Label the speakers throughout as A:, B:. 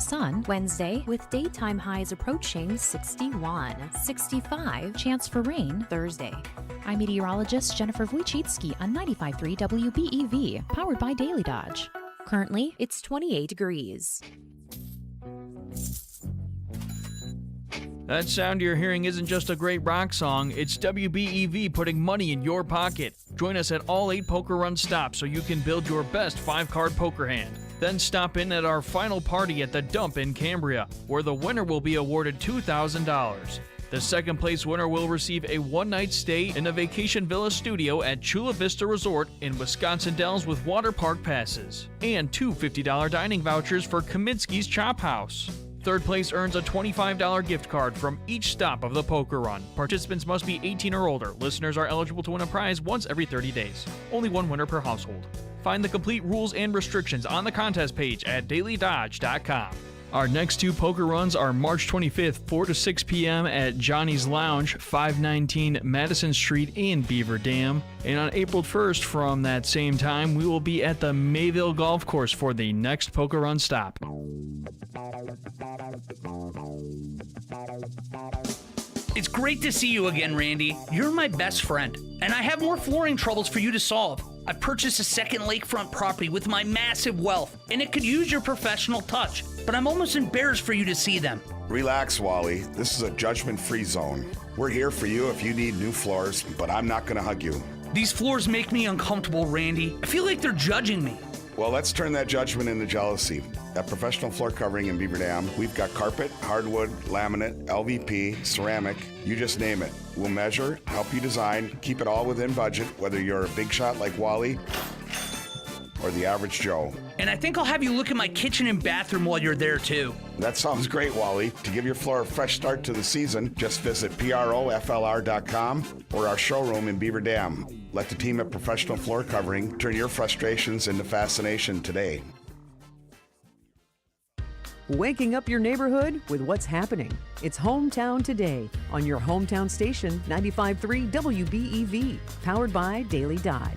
A: sun Wednesday with daytime highs approaching 61. 65 chance for rain Thursday. I'm meteorologist Jennifer Wojcicki on 95.3 WBEV, powered by Daily Dodge. Currently, it's 28 degrees.
B: That sound you're hearing isn't just a great rock song, it's WBEV putting money in your pocket. Join us at all 8 poker run stops so you can build your best 5-card poker hand. Then stop in at our final party at the Dump in Cambria, where the winner will be awarded $2,000. The second place winner will receive a one-night stay in a Vacation Villa studio at Chula Vista Resort in Wisconsin Dells with water park passes, and 2 $50 dining vouchers for Kaminsky's Chop House. Third place earns a $25 gift card from each stop of the poker run. Participants must be 18 or older. Listeners are eligible to win a prize once every 30 days. Only one winner per household. Find the complete rules and restrictions on the contest page at DailyDodge.com. Our next 2 poker runs are March 25th, 4 to 6 p.m. at Johnny's Lounge, 519 Madison Street in Beaver Dam. And on April 1st, from that same time, we will be at the Mayville Golf Course for the next poker run stop.
C: It's great to see you again, Randy. You're my best friend, and I have more flooring troubles for you to solve. I purchased a second lakefront property with my massive wealth, and it could use your professional touch, but I'm almost embarrassed for you to see them.
D: Relax, Wally. This is a judgment-free zone. We're here for you if you need new floors, but I'm not going to hug you.
C: These floors make me uncomfortable, Randy. I feel like they're judging me.
D: Well, let's turn that judgment into jealousy. At Professional Floor Covering in Beaver Dam, we've got carpet, hardwood, laminate, LVP, ceramic, you just name it. We'll measure, help you design, keep it all within budget, whether you're a big shot like Wally or the average Joe.
C: And I think I'll have you look at my kitchen and bathroom while you're there, too.
D: That sounds great, Wally. To give your floor a fresh start to the season, just visit PROFLR.com or our showroom in Beaver Dam. Let the team at Professional Floor Covering turn your frustrations into fascination today.
E: Waking up your neighborhood with what's happening. It's Hometown Today on your hometown station, 95.3 WBEV, powered by Daily Dodge.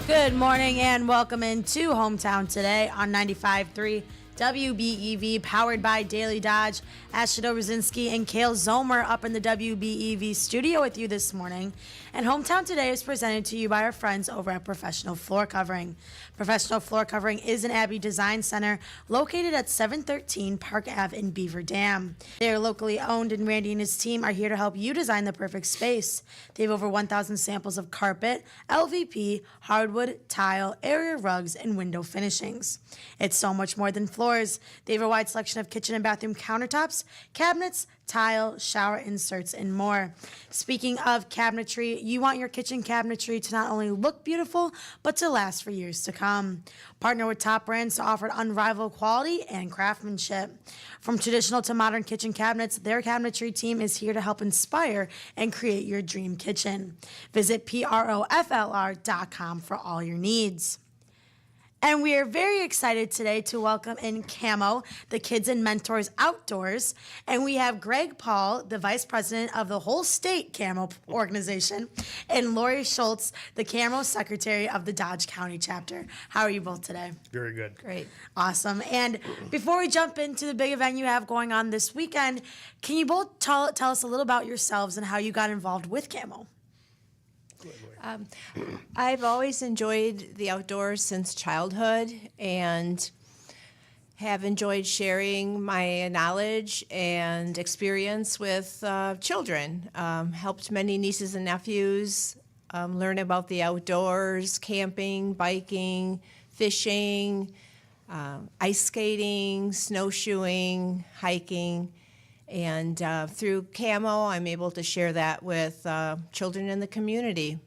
F: Good morning and welcome into Hometown Today on 95.3 WBEV, powered by Daily Dodge. Ashley Rosinski and Kale Zomer up in the WBEV studio with you this morning. And Hometown Today is presented to you by our friends over at Professional Floor Covering. Professional Floor Covering is an Abbey Design Center located at 713 Park Ave in Beaver Dam. They are locally owned, and Randy and his team are here to help you design the perfect space. They have over 1,000 samples of carpet, LVP, hardwood, tile, area rugs, and window finishings. It's so much more than floors. They have a wide selection of kitchen and bathroom countertops, cabinets, tile, shower inserts, and more. Speaking of cabinetry, you want your kitchen cabinetry to not only look beautiful, but to last for years to come. Partner with top brands to offer unrivaled quality and craftsmanship. From traditional to modern kitchen cabinets, their cabinetry team is here to help inspire and create your dream kitchen. Visit PROFLR.com for all your needs. And we are very excited today to welcome in KAMO, the Kids and Mentors Outdoors. And we have Greg Paul, the Vice President of the whole state KAMO organization, and Lori Schultz, the KAMO Secretary of the Dodge County chapter. How are you both today?
G: Very good.
F: Great. Awesome. And before we jump into the big event you have going on this weekend, can you both tell us a little about yourselves and how you got involved with KAMO?
H: I've always enjoyed the outdoors since childhood and have enjoyed sharing my knowledge and experience with children. Helped many nieces and nephews learn about the outdoors, camping, biking, fishing, ice skating, snowshoeing, hiking. And through KAMO, I'm able to share that with children in the community.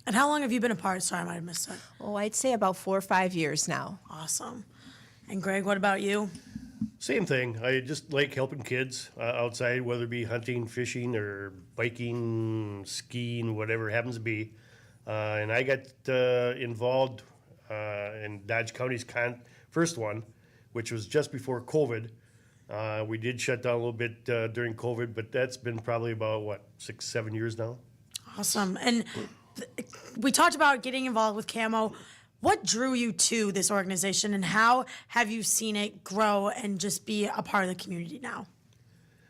F: And how long have you been a part? Sorry, I might have missed it.
H: Oh, I'd say about 4 or 5 years now.
F: Awesome. And Greg, what about you?
G: Same thing. I just like helping kids outside, whether it be hunting, fishing, or biking, skiing, whatever it happens to be. And I got involved in Dodge County's first one, which was just before COVID. We did shut down a little bit during COVID, but that's been probably about, 6, 7 years now.
F: Awesome. And we talked about getting involved with KAMO. What drew you to this organization, and how have you seen it grow and just be a part of the community now?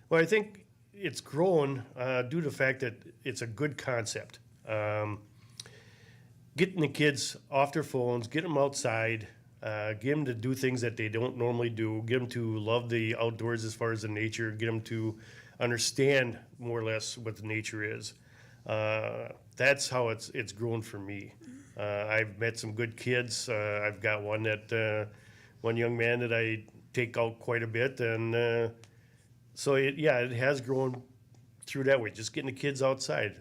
G: Well, I think it's grown due to the fact that it's a good concept. Getting the kids off their phones, get them outside, get them to do things that they don't normally do, get them to love the outdoors as far as the nature, get them to understand more or less what the nature is. That's how it's grown for me. I've met some good kids. I've got one young man that I take out quite a bit, and so it has grown through that way. Just getting the kids outside.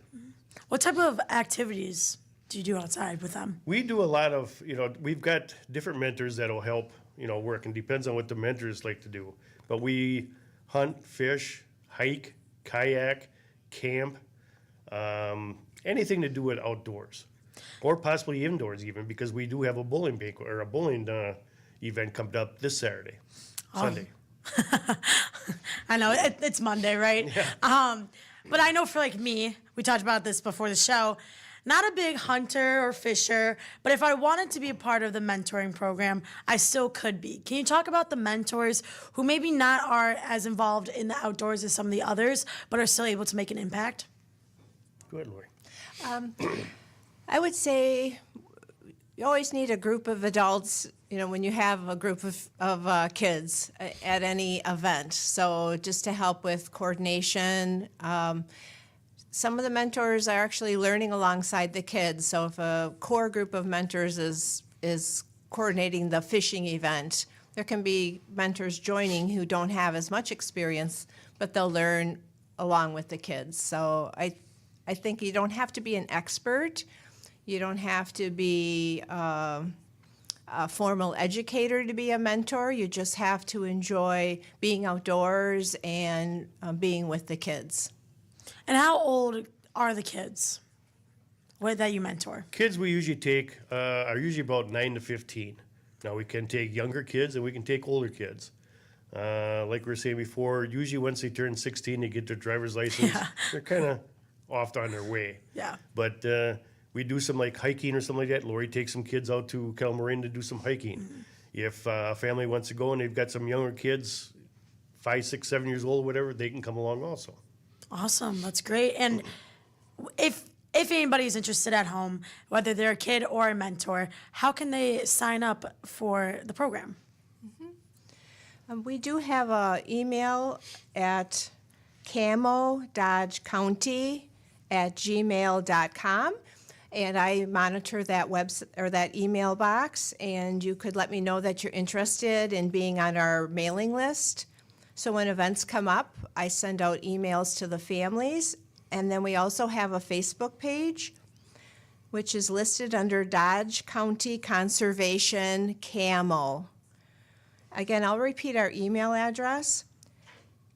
F: What type of activities do you do outside with them?
G: We do a lot of, we've got different mentors that'll help, work, and depends on what the mentors like to do. But we hunt, fish, hike, kayak, camp, anything to do with outdoors, or possibly indoors even, because we do have a bowling banquet or a bowling event coming up this Saturday, Sunday.
F: I know it's Monday, right?
G: Yeah.
F: But I know for like me, we talked about this before the show, not a big hunter or fisher, but if I wanted to be a part of the mentoring program, I still could be. Can you talk about the mentors who maybe not are as involved in the outdoors as some of the others, but are still able to make an impact?
G: Go ahead, Lori.
H: I would say you always need a group of adults, when you have a group of kids at any event. So just to help with coordination. Some of the mentors are actually learning alongside the kids. So if a core group of mentors is coordinating the fishing event, there can be mentors joining who don't have as much experience, but they'll learn along with the kids. So I think you don't have to be an expert. You don't have to be a formal educator to be a mentor. You just have to enjoy being outdoors and being with the kids.
F: And how old are the kids that you mentor?
G: Kids we usually take are usually about 9 to 15. Now we can take younger kids and we can take older kids. Like we were saying before, usually once they turn 16, they get their driver's license. Yeah. They're kind of off on their way.
F: Yeah.
G: But we do some like hiking or something like that. Lori takes some kids out to Calmarin to do some hiking. Mm-hmm. If a family wants to go and they've got some younger kids, 5, 6, 7 years old, whatever, they can come along also.
F: Awesome. That's great. And if anybody's interested at home, whether they're a kid or a mentor, how can they sign up for the program?
H: Mm-hmm. We do have an email at kamododgecounty@gmail.com, and I monitor that website or that email box, and you could let me know that you're interested in being on our mailing list. So when events come up, I send out emails to the families. And then we also have a Facebook page, which is listed under Dodge County Conservation KAMO. Again, I'll repeat our email address,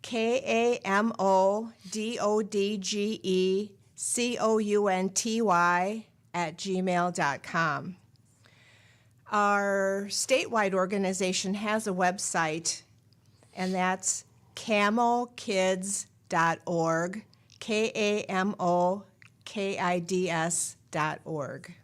H: KAMODODGECOUNTY@gmail.com. Our statewide organization has a website, and that's KAMOKids.org, KAMOKIDS.org.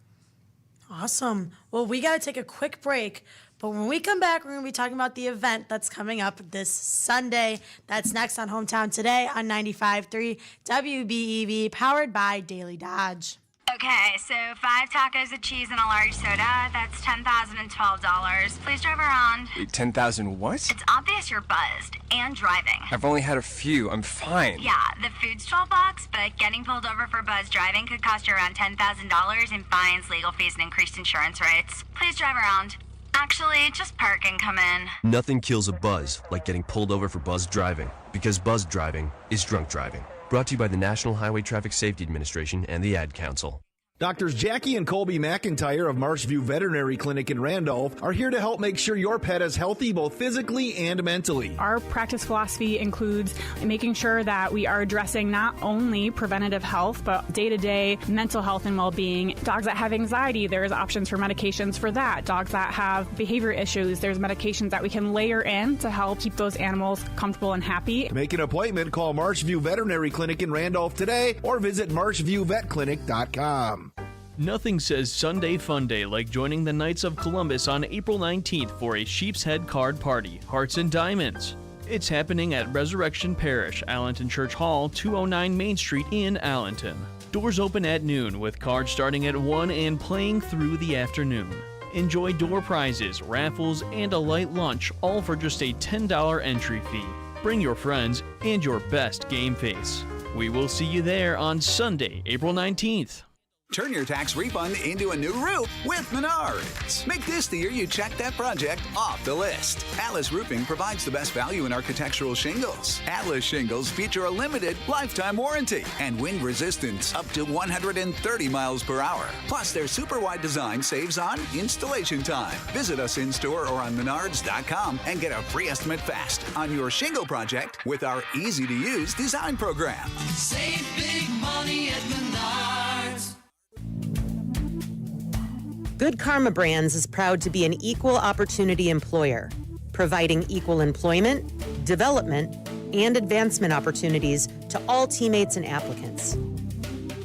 F: Awesome. Well, we got to take a quick break, but when we come back, we're going to be talking about the event that's coming up this Sunday. That's next on Hometown Today on 95.3 WBEV, powered by Daily Dodge.
I: Okay, so 5 tacos of cheese and a large soda, that's $10,012. Please drive around.
J: Wait, 10,000 what?
I: It's obvious you're buzzed and driving.
J: I've only had a few. I'm fine.
I: Yeah, the food's $12, but getting pulled over for buzz driving could cost you around $10,000 in fines, legal fees, and increased insurance rates. Please drive around. Actually, just park and come in.
K: Nothing kills a buzz like getting pulled over for buzz driving, because buzz driving is drunk driving. Brought to you by the National Highway Traffic Safety Administration and the Ad Council.
L: Doctors Jackie and Colby McIntyre of Marshview Veterinary Clinic in Randolph are here to help make sure your pet is healthy both physically and mentally.
M: Our practice philosophy includes making sure that we are addressing not only preventative health, but day-to-day mental health and well-being. Dogs that have anxiety, there's options for medications for that. Dogs that have behavior issues, there's medications that we can layer in to help keep those animals comfortable and happy.
L: To make an appointment, call Marshview Veterinary Clinic in Randolph today or visit marshviewvetclinic.com.
B: Nothing says Sunday Fun Day like joining the Knights of Columbus on April 19th for a Sheep's Head Card Party, Hearts and Diamonds. It's happening at Resurrection Parish, Allenton Church Hall, 209 Main Street in Allenton. Doors open at noon with cards starting at 1 and playing through the afternoon. Enjoy door prizes, raffles, and a light lunch, all for just a $10 entry fee. Bring your friends and your best game face. We will see you there on Sunday, April 19th.
N: Turn your tax refund into a new roof with Menards. Make this the year you check that project off the list. Atlas Roofing provides the best value in architectural shingles. Atlas shingles feature a limited lifetime warranty and wind resistance up to 130 miles per hour. Plus, their super wide design saves on installation time. Visit us in store or on Menards.com and get a free estimate fast on your shingle project with our easy to use design program.
O: Save big money at Menards.
P: Good Karma Brands is proud to be an equal opportunity employer, providing equal employment, development, and advancement opportunities to all teammates and applicants.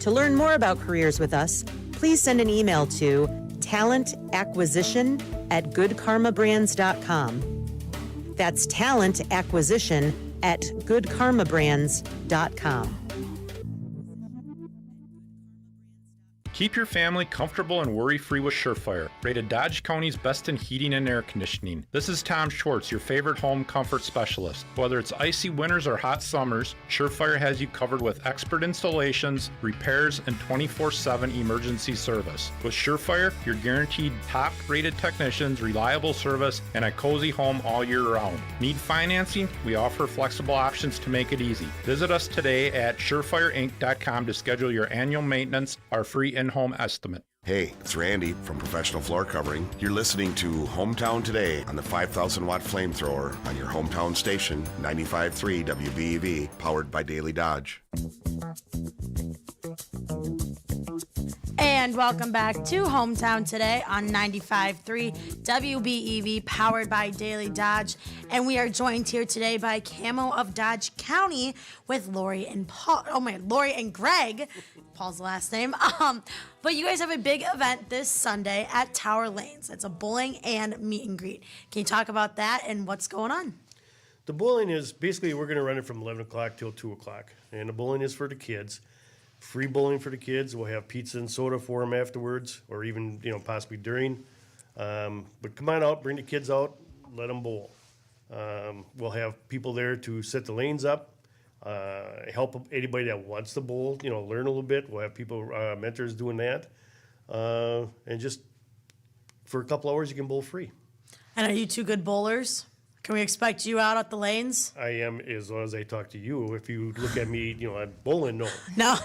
P: To learn more about careers with us, please send an email to talentacquisition@goodkarmabrands.com. That's talentacquisition@goodkarmabrands.com.
Q: Keep your family comfortable and worry-free with Surefire, rated Dodge County's best in heating and air conditioning. This is Tom Schwartz, your favorite home comfort specialist. Whether it's icy winters or hot summers, Surefire has you covered with expert installations, repairs, and 24/7 emergency service. With Surefire, you're guaranteed top-rated technicians, reliable service, and a cozy home all year round. Need financing? We offer flexible options to make it easy. Visit us today at surefireinc.com to schedule your annual maintenance, our free in-home estimate.
D: Hey, it's Randy from Professional Floor Covering. You're listening to Hometown Today on the 5,000-watt flamethrower on your hometown station, 95.3 WBEV, powered by Daily Dodge.
F: And welcome back to Hometown Today on 95.3 WBEV, powered by Daily Dodge. And we are joined here today by KAMO of Dodge County with Lori and Paul. Oh man, Lori and Greg. Paul's the last name. But you guys have a big event this Sunday at Tower Lanes. It's a bowling and meet and greet. Can you talk about that and what's going on?
G: The bowling is basically, we're going to run it from 11 o'clock till 2 o'clock. And the bowling is for the kids. Free bowling for the kids. We'll have pizza and soda for them afterwards, or even, possibly during. But come on out, bring the kids out, let them bowl. We'll have people there to set the lanes up, help anybody that wants to bowl, learn a little bit. We'll have people, mentors doing that. And just for a couple hours, you can bowl free.
F: And are you two good bowlers? Can we expect you out at the lanes?
G: I am, as long as I talk to you. If you look at me, I'm bowling, no.
F: No.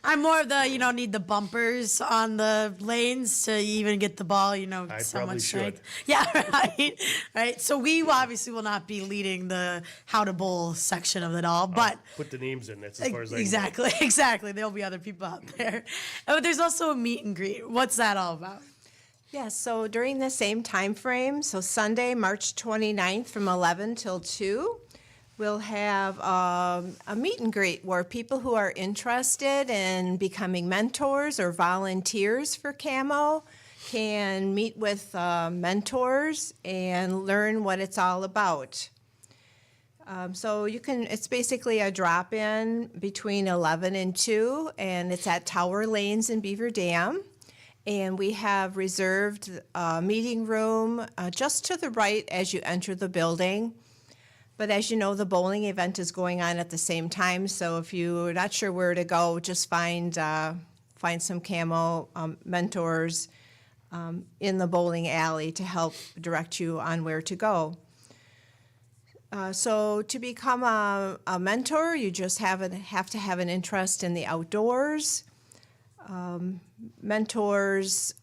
F: I'm more of the, need the bumpers on the lanes to even get the ball,
G: I
F: so
G: probably
F: much strength.
G: should.
F: Yeah, right. So we obviously will not be leading the how to bowl section of it all, but
G: put the names in. That's as far as I know.
F: Exactly. There'll be other people out there. Oh, there's also a meet and greet. What's that all about?
H: Yeah, so during the same time frame, so Sunday, March 29th from 11 till 2, we'll have a meet and greet where people who are interested in becoming mentors or volunteers for KAMO can meet with mentors and learn what it's all about. So it's basically a drop-in between 11 and 2, and it's at Tower Lanes in Beaver Dam. And we have reserved a meeting room just to the right as you enter the building. But as you know, the bowling event is going on at the same time. So if you're not sure where to go, just find some KAMO mentors in the bowling alley to help direct you on where to go. So to become a mentor, you just have to have an interest in the outdoors. Mentors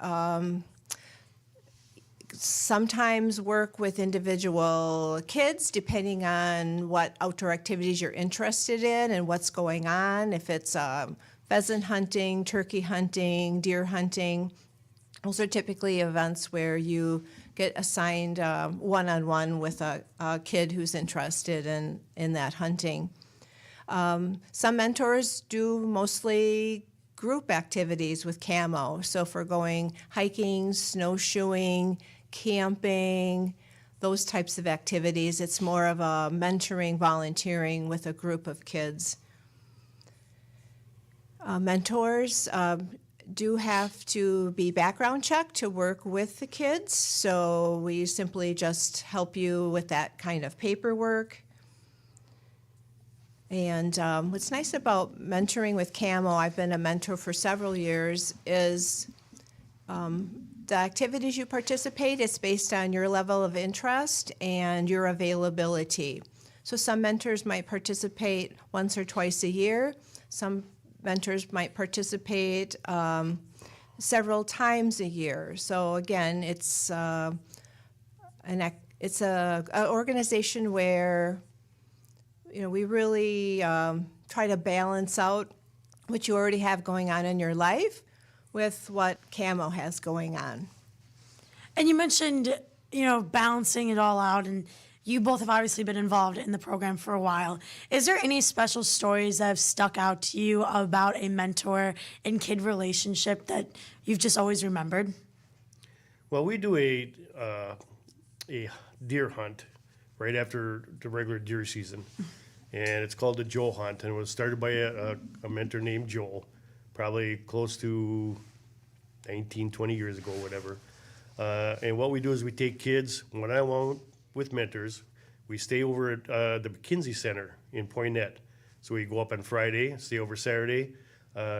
H: sometimes work with individual kids depending on what outdoor activities you're interested in and what's going on. If it's pheasant hunting, turkey hunting, deer hunting, those are typically events where you get assigned one-on-one with a kid who's interested in that hunting. Some mentors do mostly group activities with KAMO. So if we're going hiking, snowshoeing, camping, those types of activities, it's more of a mentoring, volunteering with a group of kids. Mentors do have to be background checked to work with the kids, so we simply just help you with that kind of paperwork. And what's nice about mentoring with KAMO, I've been a mentor for several years, is the activities you participate, it's based on your level of interest and your availability. So some mentors might participate once or twice a year. Some mentors might participate several times a year. So again, it's an organization where we really try to balance out what you already have going on in your life with what KAMO has going on.
F: And you mentioned, balancing it all out, and you both have obviously been involved in the program for a while. Is there any special stories that have stuck out to you about a mentor and kid relationship that you've just always remembered?
G: Well, we do a deer hunt right after the regular deer season, and it's called the Joel Hunt, and it was started by a mentor named Joel, probably close to 19, 20 years ago, whatever. And what we do is we take kids one-on-one with mentors. We stay over at the McKinsey Center in Poynette. So we go up on Friday, stay over Saturday,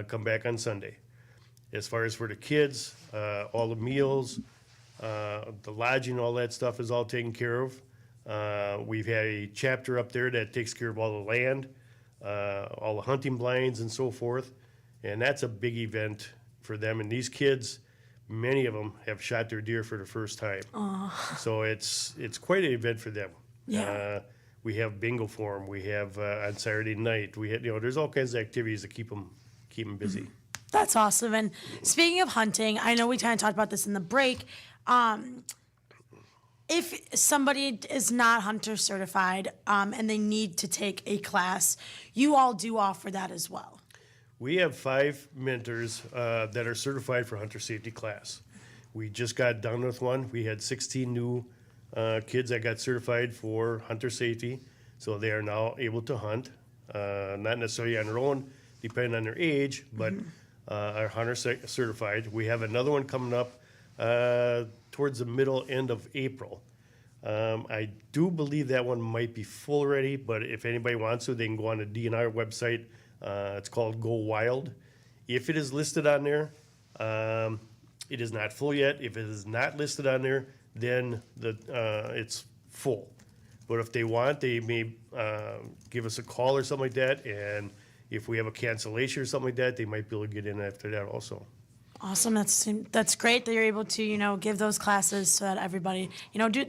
G: come back on Sunday. As far as for the kids, all the meals, the lodging, all that stuff is all taken care of. We've had a chapter up there that takes care of all the land, all the hunting blinds and so forth. And that's a big event for them. And these kids, many of them have shot their deer for the first time.
F: Aww.
G: So it's quite an event for them.
F: Yeah.
G: We have bingo for them. We have on Saturday night. We have, there's all kinds of activities to keep them busy.
F: That's awesome. And speaking of hunting, I know we kind of talked about this in the break. If somebody is not hunter certified and they need to take a class, you all do offer that as well.
G: We have 5 mentors that are certified for hunter safety class. We just got done with one. We had 16 new kids that got certified for hunter safety, so they are now able to hunt, not necessarily on their own, depending on their age, but are hunter certified. We have another one coming up towards the end of April. I do believe that one might be full already, but if anybody wants to, they can go on the DNR website. It's called Go Wild. If it is listed on there, it is not full yet. If it is not listed on there, then it's full. But if they want, they may give us a call or something like that, and if we have a cancellation or something like that, they might be able to get in after that also.
F: Awesome. That's great that you're able to, give those classes so that everybody,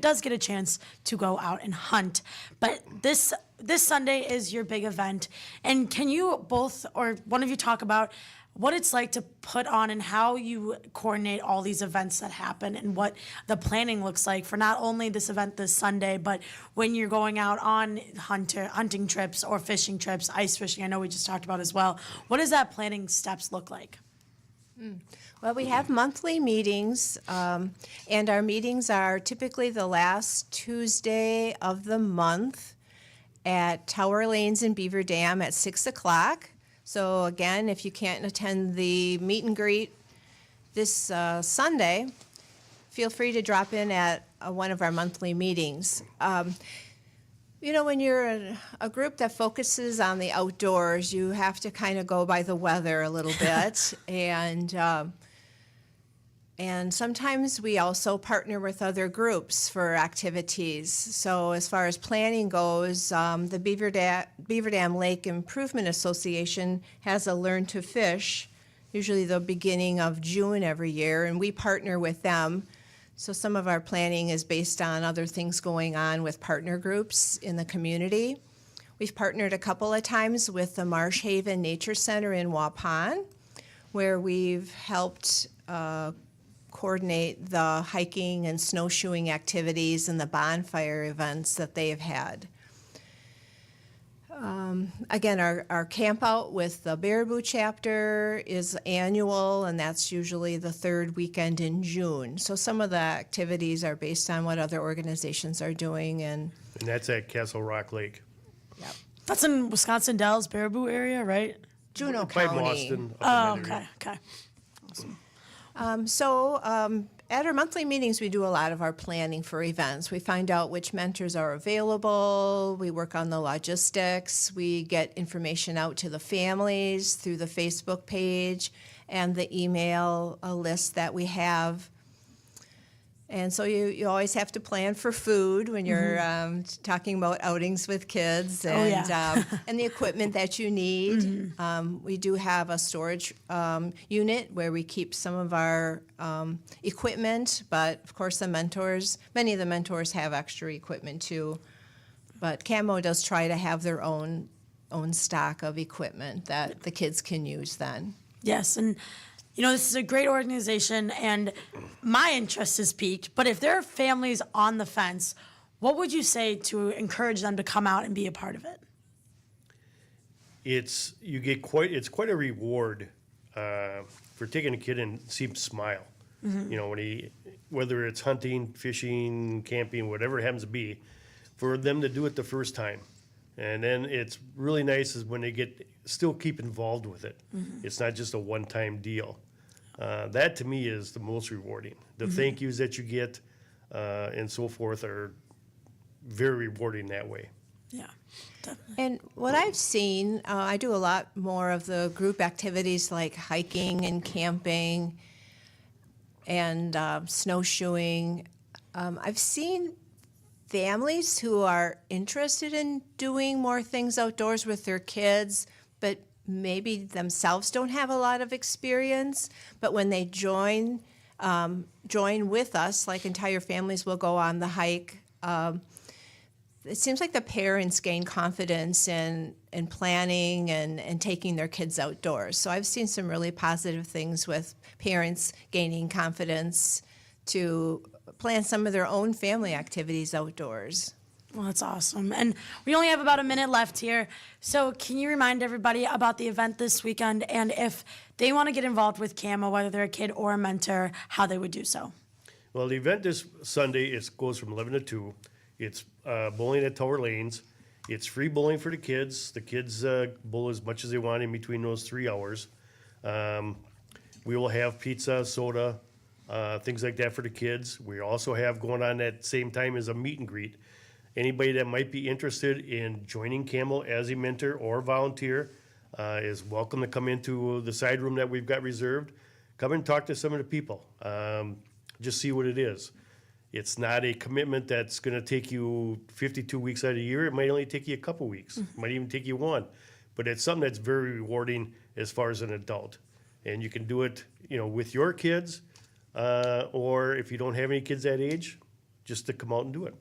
F: does get a chance to go out and hunt. But this Sunday is your big event. And can you both, or one of you, talk about what it's like to put on and how you coordinate all these events that happen and what the planning looks like for not only this event this Sunday, but when you're going out on hunting trips or fishing trips, ice fishing, I know we just talked about as well. What does that planning steps look like?
H: Well, we have monthly meetings, and our meetings are typically the last Tuesday of the month at Tower Lanes in Beaver Dam at 6 o'clock. So again, if you can't attend the meet and greet this Sunday, feel free to drop in at one of our monthly meetings. When you're a group that focuses on the outdoors, you have to kind of go by the weather a little bit. And sometimes we also partner with other groups for activities. So as far as planning goes, the Beaver Dam Lake Improvement Association has a Learn to Fish, usually the beginning of June every year, and we partner with them. So some of our planning is based on other things going on with partner groups in the community. We've partnered a couple of times with the Marsh Haven Nature Center in Waupun, where we've helped coordinate the hiking and snowshoeing activities and the bonfire events that they have had. Again, our camp out with the Baraboo chapter is annual, and that's usually the third weekend in June. So some of the activities are based on what other organizations are doing. And
G: that's at Castle Rock Lake.
F: That's in Wisconsin Dells, Baraboo area, right?
H: Juneau
G: By
H: County.
G: Boston.
F: Oh, okay. Awesome.
H: At our monthly meetings, we do a lot of our planning for events. We find out which mentors are available. We work on the logistics. We get information out to the families through the Facebook page and the email list that we have. And so you always have to plan for food when you're talking about outings with kids and and the equipment that you need. We do have a storage unit where we keep some of our equipment, but of course many of the mentors have extra equipment too. But KAMO does try to have their own stock of equipment that the kids can use then.
F: Yes, and this is a great organization, and my interest is piqued. But if there are families on the fence, what would you say to encourage them to come out and be a part of it?
G: It's quite a reward for taking a kid and see him smile. When whether it's hunting, fishing, camping, whatever it happens to be, for them to do it the first time. And then it's really nice is when they still keep involved with it. It's not just a one-time deal. That to me is the most rewarding. The thank yous that you get and so forth are very rewarding that way.
F: Yeah, definitely.
H: And what I've seen, I do a lot more of the group activities like hiking and camping and snowshoeing. I've seen families who are interested in doing more things outdoors with their kids, but maybe themselves don't have a lot of experience. But when they join with us, like entire families will go on the hike, it seems like the parents gain confidence in planning and taking their kids outdoors. So I've seen some really positive things with parents gaining confidence to plan some of their own family activities outdoors.
F: Well, that's awesome. And we only have about a minute left here. So can you remind everybody about the event this weekend, and if they want to get involved with KAMO, whether they're a kid or a mentor, how they would do so?
G: Well, the event this Sunday goes from 11 to 2. It's bowling at Tower Lanes. It's free bowling for the kids. The kids bowl as much as they want in between those 3 hours. We will have pizza, soda, things like that for the kids. We also have going on at the same time as a meet and greet. Anybody that might be interested in joining KAMO as a mentor or volunteer is welcome to come into the side room that we've got reserved. Come and talk to some of the people. Just see what it is. It's not a commitment that's going to take you 52 weeks out of the year. It might only take you a couple weeks. It might even take you one. But it's something that's very rewarding as far as an adult. And you can do it, with your kids, or if you don't have any kids that age, just to come out and do it.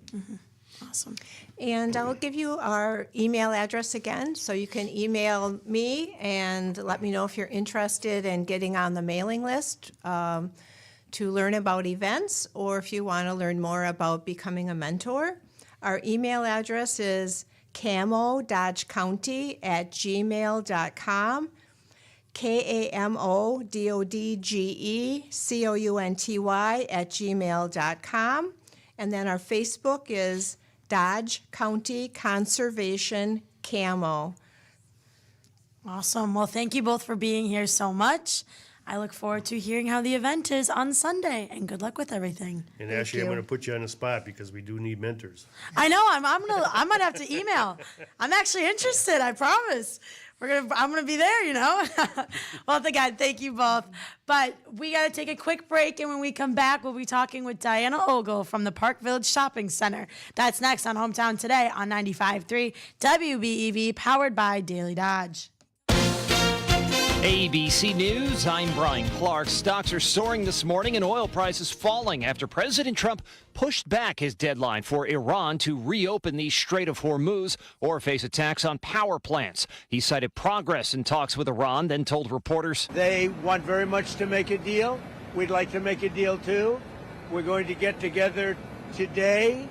F: Awesome.
H: And I'll give you our email address again, so you can email me and let me know if you're interested in getting on the mailing list to learn about events, or if you want to learn more about becoming a mentor. Our email address is kamododgecounty@gmail.com, kamododgecounty@gmail.com. And then our Facebook is Dodge County Conservation KAMO.
F: Awesome. Well, thank you both for being here so much. I look forward to hearing how the event is on Sunday, and good luck with everything.
G: And Ashley, I'm going to put you on the spot because we do need mentors.
F: I know. I might have to email. I'm actually interested. I promise. I'm gonna be there. Well, again, thank you both. But we got to take a quick break, and when we come back, we'll be talking with Diana Ogle from the Park Village Shopping Center. That's next on Hometown Today on 95.3 WBEV, powered by Daily Dodge.
R: ABC News, I'm Brian Clark. Stocks are soaring this morning and oil prices falling after President Trump pushed back his deadline for Iran to reopen the Strait of Hormuz or face attacks on power plants. He cited progress in talks with Iran, then told reporters,
S: "They want very much to make a deal. We'd like to make a deal too. We're going to get together today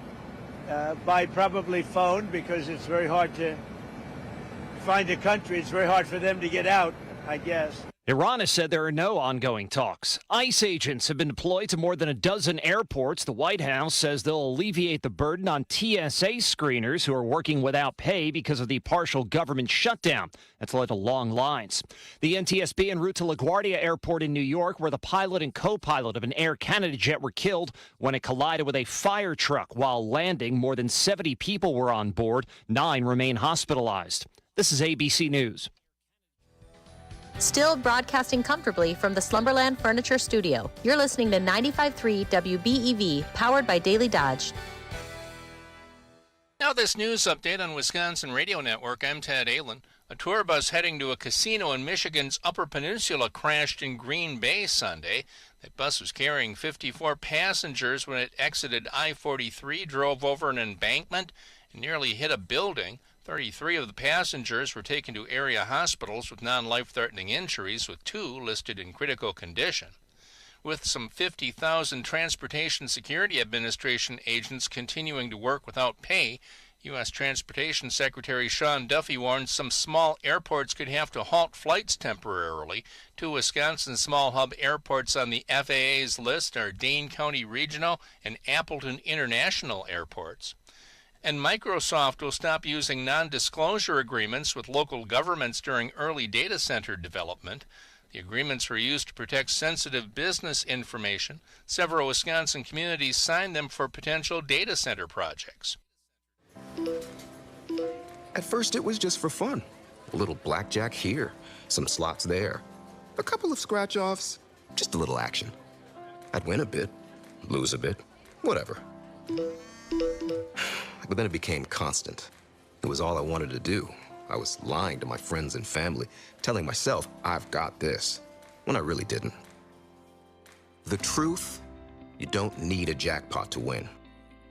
S: by probably phone because it's very hard to find a country. It's very hard for them to get out, I guess.
R: Iran has said there are no ongoing talks. ICE agents have been deployed to more than a dozen airports. The White House says they'll alleviate the burden on TSA screeners who are working without pay because of the partial government shutdown. That's led to long lines. The NTSB en route to LaGuardia Airport in New York, where the pilot and co-pilot of an Air Canada jet were killed when it collided with a fire truck while landing. More than 70 people were on board. 9 remain hospitalized. This is ABC News.
T: Still broadcasting comfortably from the Slumberland Furniture Studio. You're listening to 95.3 WBEV, powered by Daily Dodge.
U: Now this news update on Wisconsin Radio Network. I'm Ted Allen. A tour bus heading to a casino in Michigan's Upper Peninsula crashed in Green Bay Sunday. That bus was carrying 54 passengers when it exited I-43, drove over an embankment, and nearly hit a building. 33 of the passengers were taken to area hospitals with non-life-threatening injuries, with 2 listed in critical condition. With some 50,000 Transportation Security Administration agents continuing to work without pay, U.S. Transportation Secretary Sean Duffy warned some small airports could have to halt flights temporarily. 2 Wisconsin small hub airports on the FAA's list are Dane County Regional and Appleton International Airports. And Microsoft will stop using non-disclosure agreements with local governments during early data center development. The agreements were used to protect sensitive business information. Several Wisconsin communities signed them for potential data center projects.
V: At first, it was just for fun. A little blackjack here, some slots there, a couple of scratch-offs, just a little action. I'd win a bit, lose a bit, whatever. But then it became constant. It was all I wanted to do. I was lying to my friends and family, telling myself, I've got this, when I really didn't. The truth, you don't need a jackpot to win.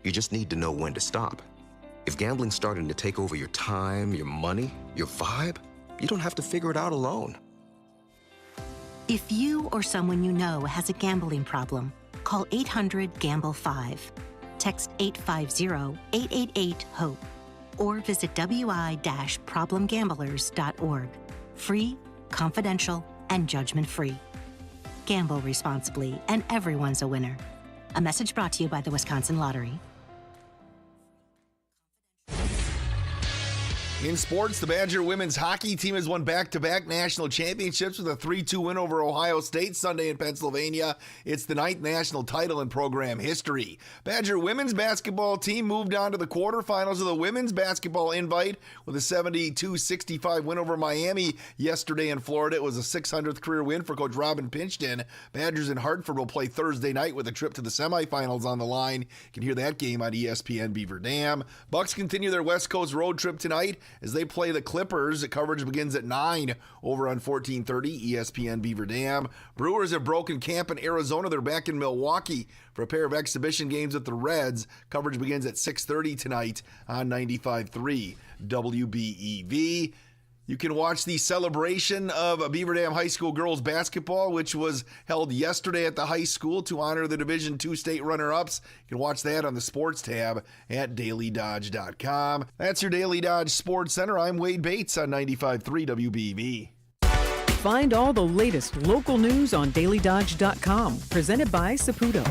V: You just need to know when to stop. If gambling's starting to take over your time, your money, your vibe, you don't have to figure it out alone.
W: If you or someone you know has a gambling problem, call 800-GAMBLE-5. Text 850-888-HOPE or visit wi-problemgamblers.org. Free, confidential, and judgment-free. Gamble responsibly, and everyone's a winner. A message brought to you by the Wisconsin Lottery.
L: In sports, the Badger women's hockey team has won back-to-back national championships with a 3-2 win over Ohio State Sunday in Pennsylvania. It's the 9th national title in program history. Badger women's basketball team moved on to the quarterfinals of the women's basketball invite with a 72-65 win over Miami yesterday in Florida. It was a 600th career win for Coach Robin Pinchton. Badgers in Hartford will play Thursday night with a trip to the semifinals on the line. You can hear that game on ESPN Beaver Dam. Bucks continue their West Coast road trip tonight as they play the Clippers. The coverage begins at 9 over on 1430 ESPN Beaver Dam. Brewers have broken camp in Arizona. They're back in Milwaukee for a pair of exhibition games with the Reds. Coverage begins at 6:30 tonight on 95.3 WBEV. You can watch the celebration of Beaver Dam High School girls basketball, which was held yesterday at the high school to honor the Division II state runner-ups. You can watch that on the sports tab at DailyDodge.com. That's your Daily Dodge Sports Center. I'm Wade Bates on 95.3 WBEV.
E: Find all the latest local news on DailyDodge.com. Presented by Saputo.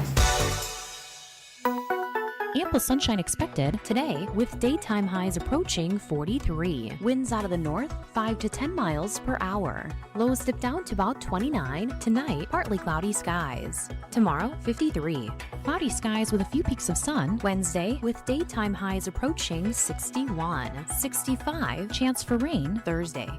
A: Ample sunshine expected today with daytime highs approaching 43. Winds out of the north 5 to 10 miles per hour. Lows dip down to about 29. Tonight, partly cloudy skies. Tomorrow, 53. Cloudy skies with a few peaks of sun. Wednesday, with daytime highs approaching 61. 65. Chance for rain Thursday.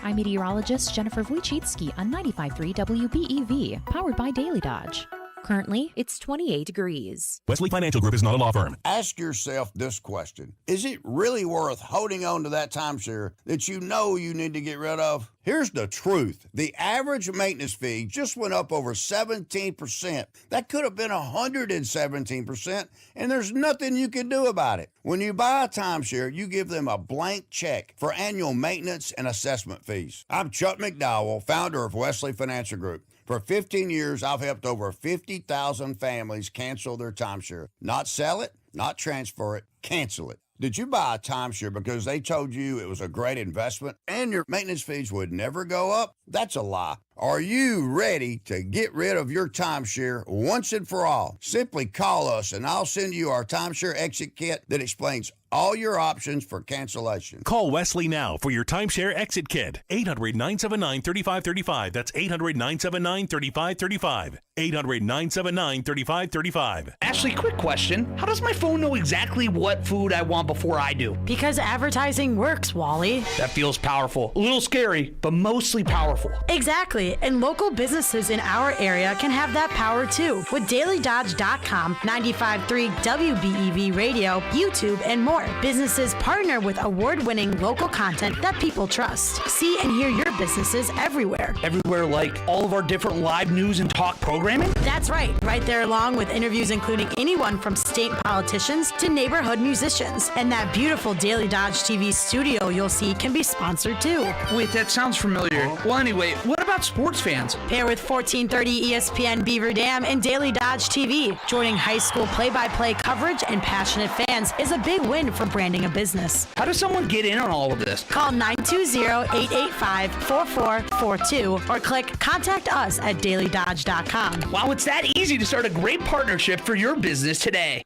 A: I'm meteorologist Jennifer Wojcicki on 95.3 WBEV, powered by Daily Dodge. Currently, it's 28 degrees.
X: Wesley Financial Group is not a law firm.
Y: Ask yourself this question. Is it really worth holding on to that timeshare that you know you need to get rid of? Here's the truth. The average maintenance fee just went up over 17%. That could have been 117%, and there's nothing you can do about it. When you buy a timeshare, you give them a blank check for annual maintenance and assessment fees. I'm Chuck McDowell, founder of Wesley Financial Group. For 15 years, I've helped over 50,000 families cancel their timeshare. Not sell it, not transfer it, cancel it. Did you buy a timeshare because they told you it was a great investment and your maintenance fees would never go up? That's a lie. Are you ready to get rid of your timeshare once and for all? Simply call us and I'll send you our timeshare exit kit that explains all your options for cancellation.
C: Call Wesley now for your timeshare exit kit. 800-979-3535. That's 800-979-3535. 800-979-3535.
I: Ashley, quick question. How does my phone know exactly what food I want before I do?
F: Because advertising works, Wally.
I: That feels powerful. A little scary, but mostly powerful.
F: Exactly. And local businesses in our area can have that power too. With DailyDodge.com, 95.3 WBEV Radio, YouTube, and more. Businesses partner with award-winning local content that people trust. See and hear your businesses everywhere.
I: Everywhere, like all of our different live news and talk programming?
F: That's right. Right there along with interviews including anyone from state politicians to neighborhood musicians. And that beautiful Daily Dodge TV studio you'll see can be sponsored too.
I: Wait, that sounds familiar. Well, anyway, what about sports fans?
F: Pair with 1430 ESPN Beaver Dam and Daily Dodge TV. Joining high school play-by-play coverage and passionate fans is a big win for branding a business.
I: How does someone get in on all of this?
F: Call 920-885-4442 or click Contact Us at DailyDodge.com.
I: Wow, it's that easy to start a great partnership for your business today.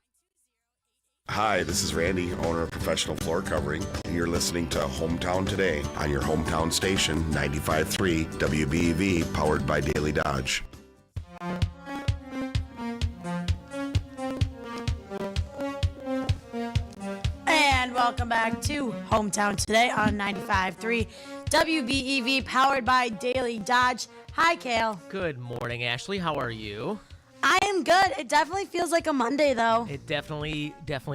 D: Hi, this is Randy, owner of Professional Floor Covering, and you're listening to Hometown Today on your hometown station, 95.3 WBEV, powered by Daily Dodge.
F: And welcome back to Hometown Today on 95.3 WBEV, powered by Daily Dodge. Hi, Kale.
J: Good morning, Ashley. How are you?
F: I am good. It definitely feels like a Monday, though.
J: It definitely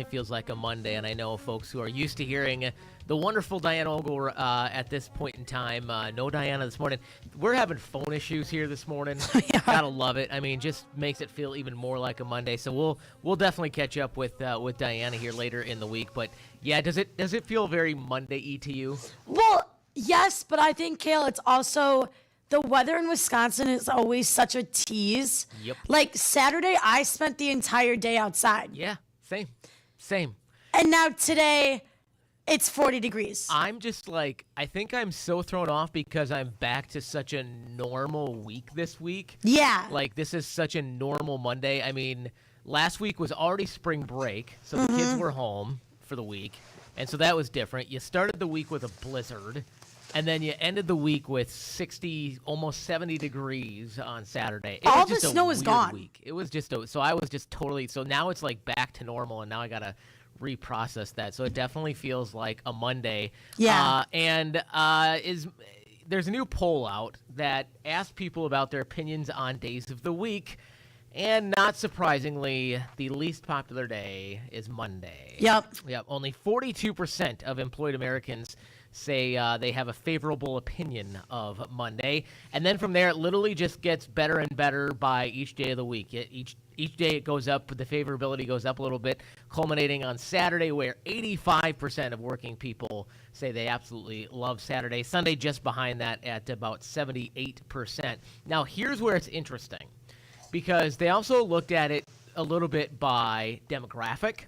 J: feels like a Monday, and I know folks who are used to hearing the wonderful Diana Ogle at this point in time. No Diana this morning. We're having phone issues here this morning. Gotta love it. I mean, just makes it feel even more like a Monday. So we'll definitely catch up with Diana here later in the week. But yeah, does it feel very Monday-y to you?
F: Well, yes, but I think, Kale, it's also the weather in Wisconsin is always such a tease.
J: Yep.
F: Like Saturday, I spent the entire day outside.
J: Yeah, same.
F: And now today, it's 40 degrees.
J: I'm just like, I think I'm so thrown off because I'm back to such a normal week this week.
F: Yeah.
J: Like, this is such a normal Monday. I mean, last week was already spring break, so the kids were home for the week. And so that was different. You started the week with a blizzard. And then you ended the week with 60, almost 70 degrees on Saturday.
F: All the snow is gone.
J: Week. It was just so I was just totally, so now it's like back to normal, and now I got to reprocess that. So it definitely feels like a Monday.
F: Yeah.
J: There's a new poll out that asks people about their opinions on days of the week. And not surprisingly, the least popular day is Monday.
F: Yep.
J: Only 42% of employed Americans say they have a favorable opinion of Monday. And then from there, it literally just gets better and better by each day of the week. Each day it goes up, the favorability goes up a little bit, culminating on Saturday, where 85% of working people say they absolutely love Saturday. Sunday just behind that at about 78%. Now, here's where it's interesting, because they also looked at it a little bit by demographic.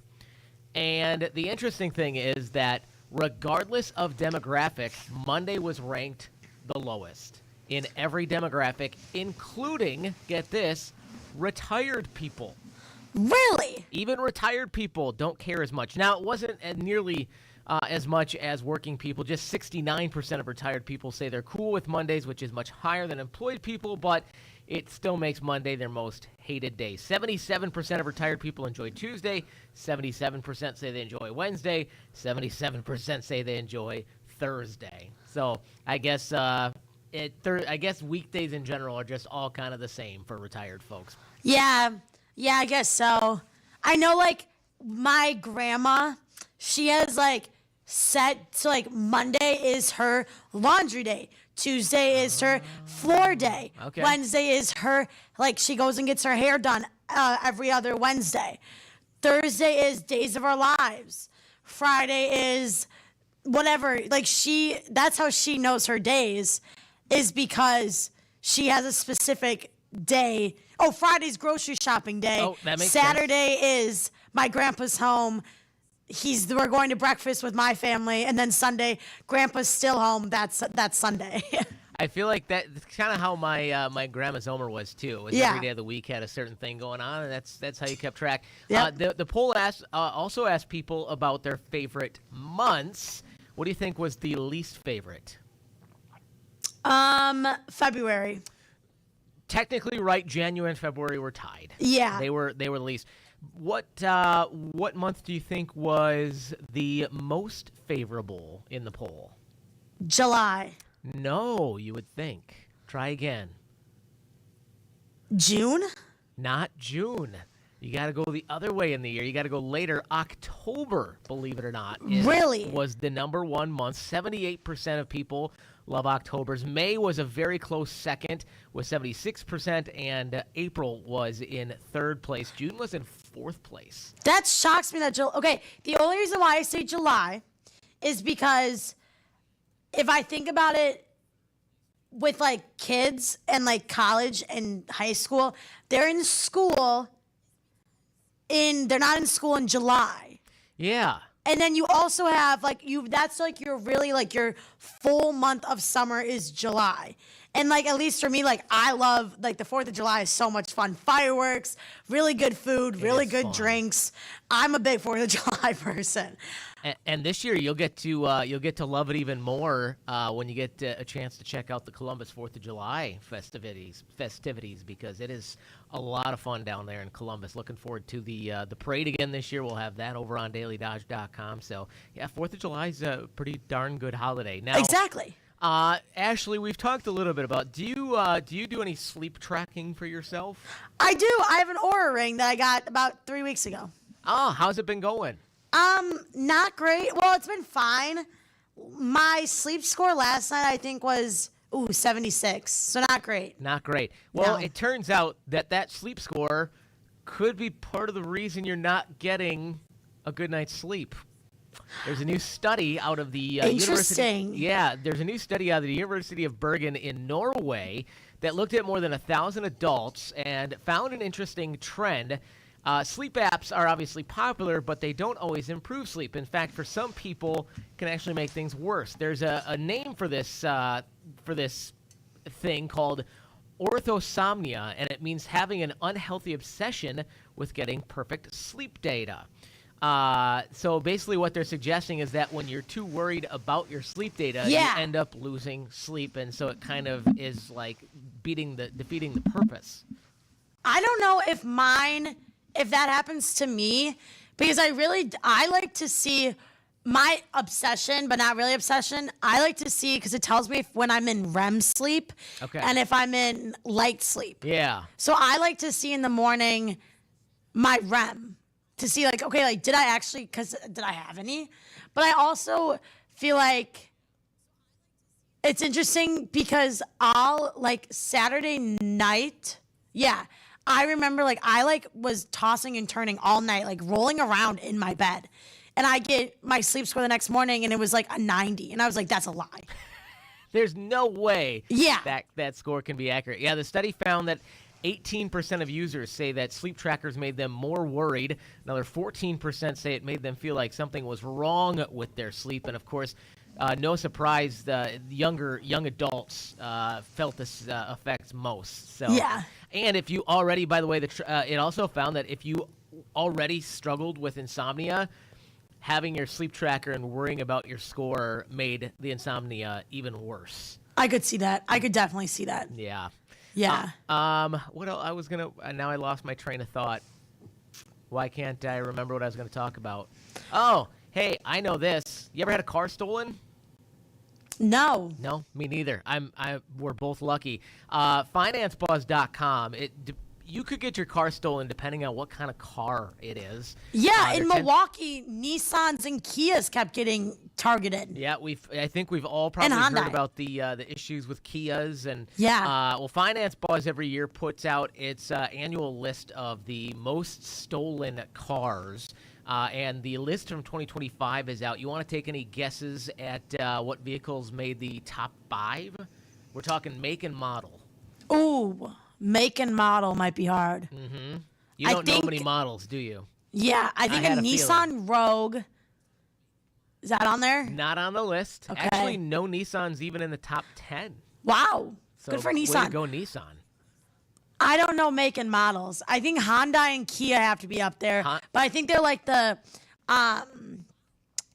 J: And the interesting thing is that regardless of demographic, Monday was ranked the lowest in every demographic, including, get this, retired people.
F: Really?
J: Even retired people don't care as much. Now, it wasn't nearly as much as working people. Just 69% of retired people say they're cool with Mondays, which is much higher than employed people, but it still makes Monday their most hated day. 77% of retired people enjoy Tuesday. 77% say they enjoy Wednesday. 77% say they enjoy Thursday. So I guess I guess weekdays in general are just all kind of the same for retired folks.
F: Yeah, I guess so. I know, like, my grandma, she has, like, set, so, like, Monday is her laundry day. Tuesday is her floor day.
J: Okay.
F: Wednesday is her, like, she goes and gets her hair done every other Wednesday. Thursday is Days of Our Lives. Friday is whatever. Like, that's how she knows her days, is because she has a specific day. Oh, Friday's grocery shopping day.
J: Oh, that makes
F: Saturday is my grandpa's home. we're going to breakfast with my family, and then Sunday, Grandpa's still home. That's Sunday.
J: I feel like that's kind of how my grandma Zomer was too. It was every day of the week had a certain thing going on, and that's how you kept track.
F: Yep.
J: The poll also asked people about their favorite months. What do you think was the least favorite?
F: February.
J: Technically, right. January and February were tied.
F: Yeah,
J: they were the least. What month do you think was the most favorable in the poll?
F: July.
J: No, you would think. Try again.
F: June?
J: Not June. You got to go the other way in the year. You got to go later. October, believe it or not,
F: really
J: was the number one month. 78% of people love October's. May was a very close second with 76%, and April was in third place. June was in fourth place.
F: That shocks me. Okay, the only reason why I say July is because if I think about it with like kids and like college and high school, they're in school they're not in school in July.
J: Yeah.
F: And then you also have that's like your really like your full month of summer is July. And like at least for me, like I love like the 4th of July is so much fun. Fireworks, really good food, really good drinks. I'm a big 4th of July person.
J: And this year you'll get to love it even more when you get a chance to check out the Columbus 4th of July festivities because it is a lot of fun down there in Columbus. Looking forward to the parade again this year. We'll have that over on DailyDodge.com. So yeah, 4th of July is a pretty darn good holiday. Now
F: exactly.
J: Ashley, we've talked a little bit about. Do you do any sleep tracking for yourself?
F: I do. I have an Oura ring that I got about 3 weeks ago.
J: Oh, how's it been going?
F: Not great. Well, it's been fine. My sleep score last night, I think, was 76. So not great.
J: Not great. Well,
F: No.
J: It turns out that sleep score could be part of the reason you're not getting a good night's sleep. There's a new study out of the
F: Interesting.
J: There's a new study out of the University of Bergen in Norway that looked at more than 1,000 adults and found an interesting trend. Sleep apps are obviously popular, but they don't always improve sleep. In fact, for some people, it can actually make things worse. There's a name for this thing called orthosomnia, and it means having an unhealthy obsession with getting perfect sleep data. So basically what they're suggesting is that when you're too worried about your sleep data, you end up losing sleep, and so it kind of is like defeating the purpose.
F: I don't know if that happens to me, because I like to see my obsession, but not really obsession. I like to see, because it tells me when I'm in REM sleep and if I'm in light sleep.
J: Yeah.
F: So I like to see in the morning my REM to see did I have any? But I also feel like it's interesting because Saturday night, I remember I was tossing and turning all night, rolling around in my bed. And I get my sleep score the next morning and it was a 90. And I was like, that's a lie.
J: There's no way that score can be accurate. Yeah, the study found that 18% of users say that sleep trackers made them more worried. Another 14% say it made them feel like something was wrong with their sleep. And of course, no surprise, the young adults felt this effects most. So, and if you already, by the way, it also found that if you already struggled with insomnia, having your sleep tracker and worrying about your score made the insomnia even worse.
F: I could see that. I could definitely see that.
J: Yeah.
F: Yeah.
J: What else? Now I lost my train of thought. Why can't I remember what I was gonna talk about? Oh, hey, I know this. You ever had a car stolen?
F: No.
J: No, me neither. We're both lucky. FinanceBuzz.com. You could get your car stolen depending on what kind of car it is.
F: Yeah, in Milwaukee, Nissans and Kias kept getting targeted.
J: Yeah, I think we've all probably heard about the issues with Kias and well, Finance Buzz every year puts out its annual list of the most stolen cars. And the list from 2025 is out. You want to take any guesses at what vehicles made the top 5? We're talking make and model.
F: Ooh, make and model might be hard.
J: Mm-hmm. You don't know many models, do you?
F: Yeah, I think a Nissan Rogue. Is that on there?
J: Not on the list.
F: Okay.
J: Actually, no Nissans even in the top 10.
F: Wow.
J: So
F: Good for
J: way
F: Nissan.
J: to go, Nissan.
F: I don't know make and models. I think Hyundai and Kia have to be up there, but I think they're like the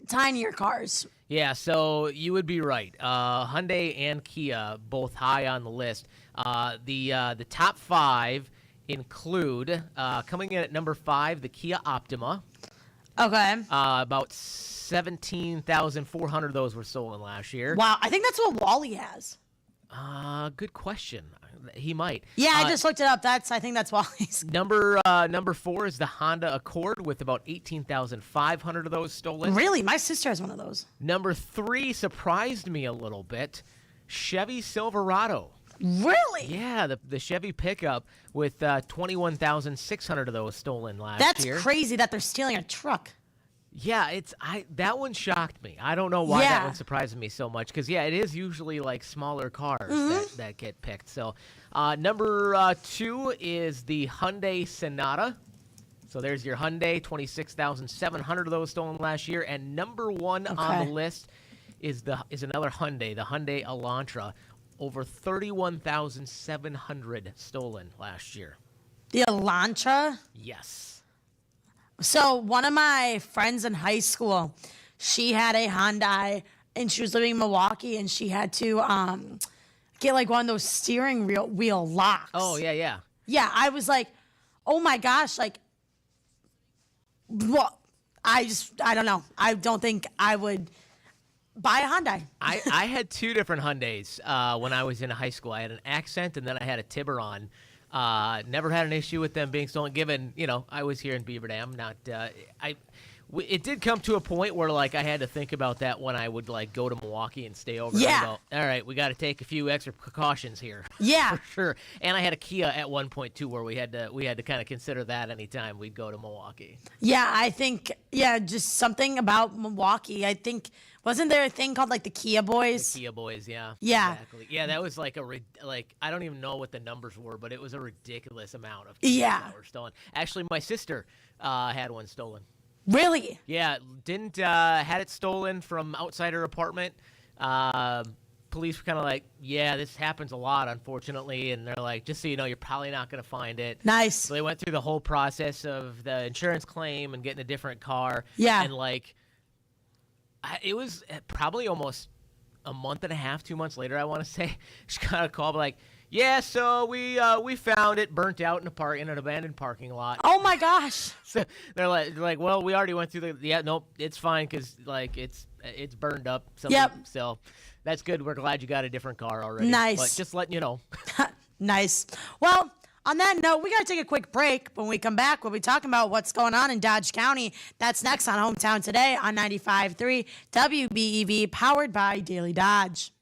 F: tinier cars.
J: Yeah, so you would be right. Hyundai and Kia both high on the list. The top 5 include coming in at number 5, the Kia Optima.
F: Okay.
J: About 17,400 of those were stolen last year.
F: Wow, I think that's what Wally has.
J: Good question. He might.
F: Yeah, I just looked it up. I think that's Wally's.
J: Number 4 is the Honda Accord with about 18,500 of those stolen.
F: Really? My sister has one of those.
J: Number 3 surprised me a little bit. Chevy Silverado.
F: Really?
J: Yeah, the Chevy pickup with 21,600 of those stolen last year.
F: That's crazy that they're stealing a truck.
J: Yeah, that one shocked me. I don't know why that one surprised me so much because, it is usually like smaller cars that get picked. So number 2 is the Hyundai Sonata. So there's your Hyundai, 26,700 of those stolen last year. And number 1 on the list is another Hyundai, the Hyundai Elantra. Over 31,700 stolen last year.
F: The Elantra?
J: Yes.
F: So one of my friends in high school, she had a Hyundai, and she was living in Milwaukee, and she had to get like one of those steering wheel locks.
J: Oh, yeah.
F: Yeah, I was like, oh my gosh, like, well, I don't know. I don't think I would buy a Hyundai.
J: I had 2 different Hyundais when I was in high school. I had an Accent, and then I had a Tiburon. Never had an issue with them being stolen, given, I was here in Beaver Dam. It did come to a point where, like, I had to think about that when I would, like, go to Milwaukee and stay over.
F: Yeah.
J: And go, all right, we got to take a few extra precautions here.
F: Yeah.
J: For sure. And I had a Kia at one point, too, where we had to kind of consider that anytime we'd go to Milwaukee.
F: Yeah, I think, just something about Milwaukee. I think, wasn't there a thing called, like, the Kia Boys?
J: The Kia Boys, yeah.
F: Yeah.
J: Exactly. Yeah, that was like I don't even know what the numbers were, but it was a ridiculous amount of
F: Kias
J: that were stolen. Actually, my sister had one stolen.
F: Really?
J: Yeah, had it stolen from outside her apartment. Police were kind of like, yeah, this happens a lot, unfortunately. And they're like, just so you know, you're probably not going to find it.
F: Nice.
J: So they went through the whole process of the insurance claim and getting a different car.
F: Yeah.
J: And it was probably almost a month and a half, 2 months later, I want to say. She got a call like, yeah, so we found it burnt out in an abandoned parking lot.
F: Oh my gosh!
J: So they're like, well, we already went through nope, it's fine because like it's burned up.
F: Yep.
J: So that's good. We're glad you got a different car already.
F: Nice.
J: But just letting you know.
F: Nice. Well, on that note, we got to take a quick break. When we come back, we'll be talking about what's going on in Dodge County. That's next on Hometown Today on 95.3 WBEV, powered by Daily Dodge.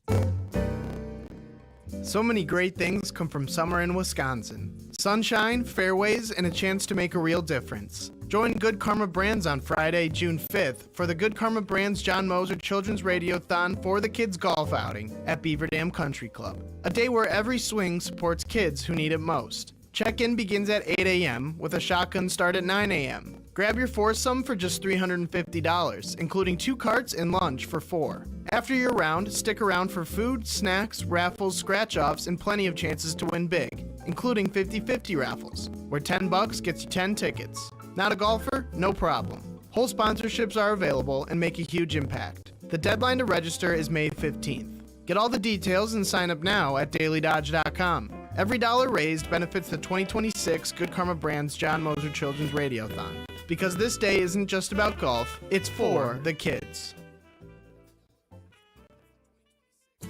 B: So many great things come from summer in Wisconsin. Sunshine, fairways, and a chance to make a real difference. Join Good Karma Brands on Friday, June 5th for the Good Karma Brands John Moser Children's Radiothon for the Kids Golf Outing at Beaver Dam Country Club. A day where every swing supports kids who need it most. Check-in begins at 8 a.m. with a shotgun start at 9 a.m. Grab your foursome for just $350, including 2 carts and lunch for 4. After your round, stick around for food, snacks, raffles, scratch-offs, and plenty of chances to win big, including 50-50 raffles, where $10 gets you 10 tickets. Not a golfer? No problem. Whole sponsorships are available and make a huge impact. The deadline to register is May 15th. Get all the details and sign up now at DailyDodge.com. Every dollar raised benefits the 2026 Good Karma Brands John Moser Children's Radiothon. Because this day isn't just about golf, it's for the kids.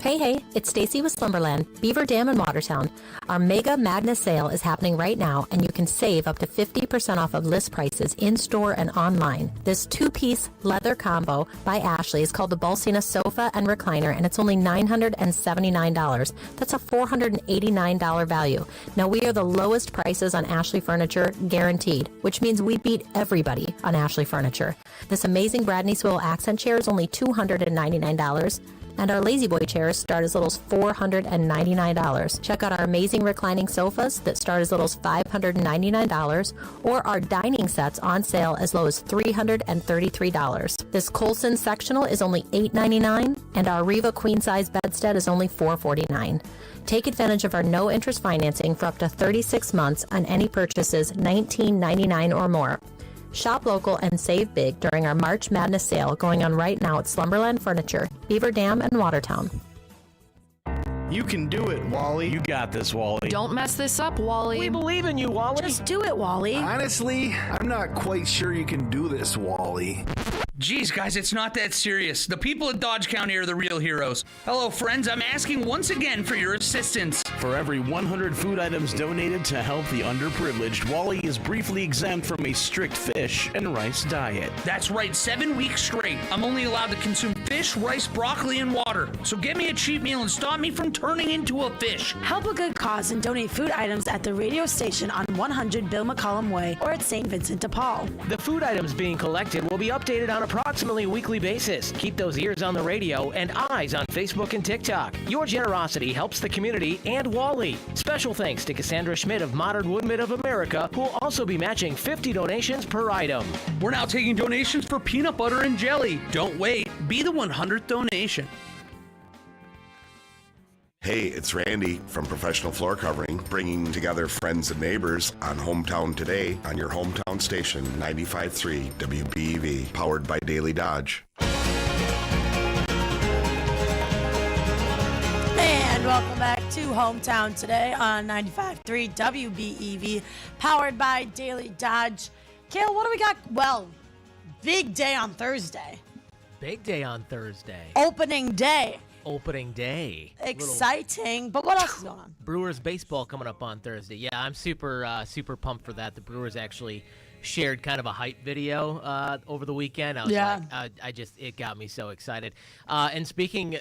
T: Hey, it's Stacy with Slumberland, Beaver Dam and Watertown. Our Mega Madness sale is happening right now, and you can save up to 50% off of list prices in-store and online. This 2-piece leather combo by Ashley is called the Balsina Sofa and Recliner, and it's only $979. That's a $489 value. Now, we are the lowest prices on Ashley furniture, guaranteed, which means we beat everybody on Ashley furniture. This amazing Bradney Swivel accent chair is only $299. And our Lazy Boy chairs start as little as $499. Check out our amazing reclining sofas that start as little as $599, or our dining sets on sale as low as $333. This Colson sectional is only $899, and our Riva queen size bedstead is only $449. Take advantage of our no-interest financing for up to 36 months on any purchases $19.99 or more. Shop local and save big during our March Madness sale going on right now at Slumberland Furniture, Beaver Dam, and Watertown.
B: You can do it, Wally.
I: You got this, Wally.
K: Don't mess this up, Wally.
J: We believe in you, Wally.
F: Just do it, Wally.
L: Honestly, I'm not quite sure you can do this, Wally.
I: Geez, guys, it's not that serious. The people at Dodge County are the real heroes. Hello, friends. I'm asking once again for your assistance.
M: For every 100 food items donated to help the underprivileged, Wally is briefly exempt from a strict fish and rice diet.
I: That's right, 7 weeks straight. I'm only allowed to consume fish, rice, broccoli, and water. So get me a cheap meal and stop me from turning into a fish.
F: Help a good cause and donate food items at the radio station on 100 Bill McCollum Way or at St. Vincent de Paul.
J: The food items being collected will be updated on approximately a weekly basis. Keep those ears on the radio and eyes on Facebook and TikTok. Your generosity helps the community and Wally. Special thanks to Cassandra Schmidt of Modern Woodmen of America, who will also be matching 50 donations per item.
I: We're now taking donations for peanut butter and jelly. Don't wait. Be the 100th donation.
D: Hey, it's Randy from Professional Floor Covering, bringing together friends and neighbors on Hometown Today on your hometown station, 95.3 WBEV, powered by Daily Dodge.
F: And welcome back to Hometown Today on 95.3 WBEV, powered by Daily Dodge. Kale, what do we got? Well, big day on Thursday.
J: Big day on Thursday.
F: Opening day.
J: Opening day.
F: Exciting. But what else is going on?
J: Brewers baseball coming up on Thursday. Yeah, I'm super pumped for that. The Brewers actually shared kind of a hype video over the weekend. I was like, it got me so excited. And speaking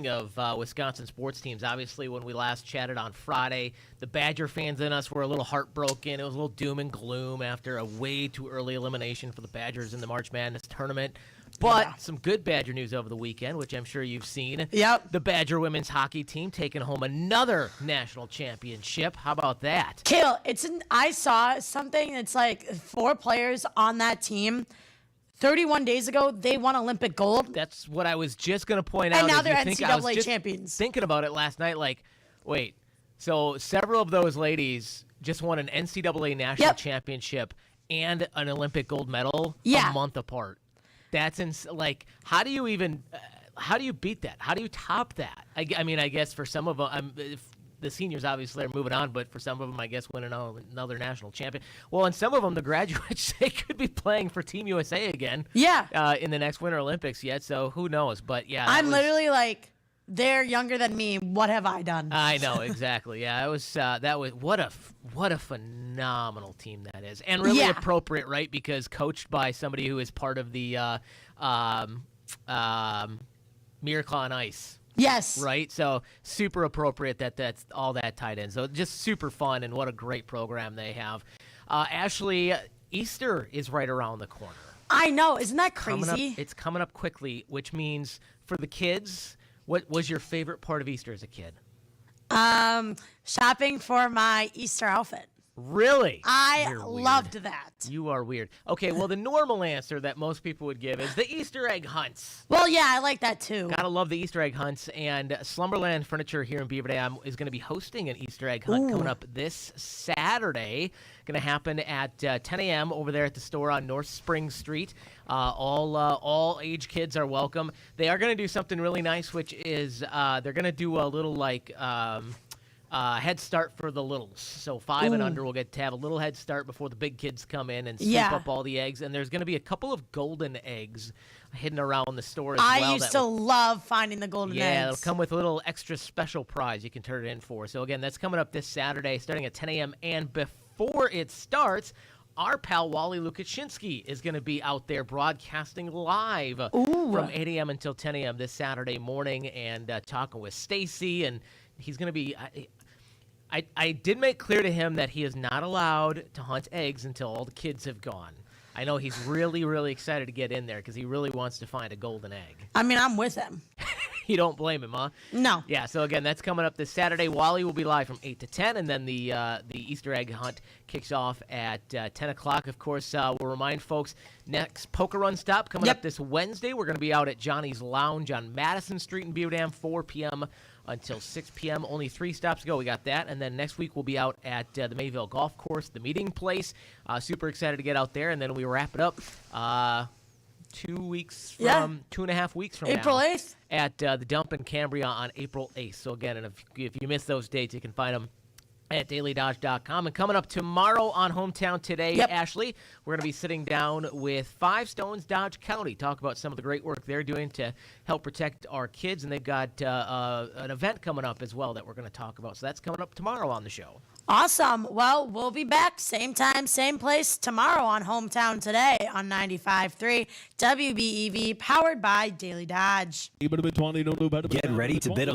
J: of Wisconsin sports teams, obviously when we last chatted on Friday, the Badger fans in us were a little heartbroken. It was a little doom and gloom after a way too early elimination for the Badgers in the March Madness tournament. But some good Badger news over the weekend, which I'm sure you've seen.
F: Yep.
J: The Badger women's hockey team taking home another national championship. How about that?
F: Kale, I saw something. It's like 4 players on that team. 31 days ago, they won Olympic gold.
J: That's what I was just going to point out.
F: And now they're NCAA champions.
J: Thinking about it last night, like, wait. So several of those ladies just won an NCAA national championship and an Olympic gold medal a month apart. That's how do you beat that? How do you top that? I mean, I guess for some of them, the seniors obviously are moving on, but for some of them, I guess winning another national champion. Well, and some of them, the graduates, they could be playing for Team USA again.
F: Yeah.
J: In the next Winter Olympics yet, so who knows? But yeah,
F: I'm literally like, they're younger than me. What have I done?
J: I know exactly. Yeah, what a phenomenal team that is, and really appropriate, right? Because coached by somebody who is part of the Miracle on Ice.
F: Yes.
J: Right? So super appropriate that's all that tied in. So just super fun, and what a great program they have. Ashley, Easter is right around the corner.
F: I know. Isn't that crazy?
J: It's coming up quickly, which means for the kids, what was your favorite part of Easter as a kid?
F: Shopping for my Easter outfit.
J: Really?
F: I loved that.
J: You are weird. Okay, well, the normal answer that most people would give is the Easter egg hunts.
F: Well, yeah, I like that too.
J: Gotta love the Easter egg hunts. And Slumberland Furniture here in Beaver Dam is going to be hosting an Easter egg hunt coming up this Saturday. Going to happen at 10 a.m. over there at the store on North Spring Street. All age kids are welcome. They are going to do something really nice, which is they're going to do a little head start for the littles. So 5 and under will get to have a little head start before the big kids come in and scoop up all the eggs. And there's going to be a couple of golden eggs hidden around the store as well.
F: I used to love finding the golden eggs.
J: Yeah, it'll come with a little extra special prize you can turn it in for. So again, that's coming up this Saturday starting at 10 a.m. And before it starts, our pal Wally Lukashinsky is going to be out there broadcasting live from 8 a.m. until 10 a.m. this Saturday morning and talking with Stacy. And he's going to be... I did make clear to him that he is not allowed to hunt eggs until all the kids have gone. I know he's really, really excited to get in there because he really wants to find a golden egg.
F: I mean, I'm with him.
J: You don't blame him, huh?
F: No.
J: Yeah, so again, that's coming up this Saturday. Wally will be live from 8 to 10, and then the Easter egg hunt kicks off at 10 o'clock. Of course, we'll remind folks, next Poker Run stop coming up this Wednesday. We're going to be out at Johnny's Lounge on Madison Street in Beaver Dam, 4 p.m. until 6 p.m. Only 3 stops to go. We got that. And then next week we'll be out at the Mayville Golf Course, the meeting place. Super excited to get out there. And then we wrap it up 2.5 weeks from
F: April
J: now.
F: 8th.
J: At the Dump in Cambria on April 8th. So again, and if you miss those dates, you can find them at DailyDodge.com. And coming up tomorrow on Hometown Today, Ashley, we're going to be sitting down with Five Stones Dodge County, talk about some of the great work they're doing to help protect our kids. And they've got an event coming up as well that we're going to talk about. So that's coming up tomorrow on the show.
F: Awesome. Well, we'll be back same time, same place tomorrow on Hometown Today on 95.3 WBEV, powered by Daily Dodge.
K: Get ready to bid on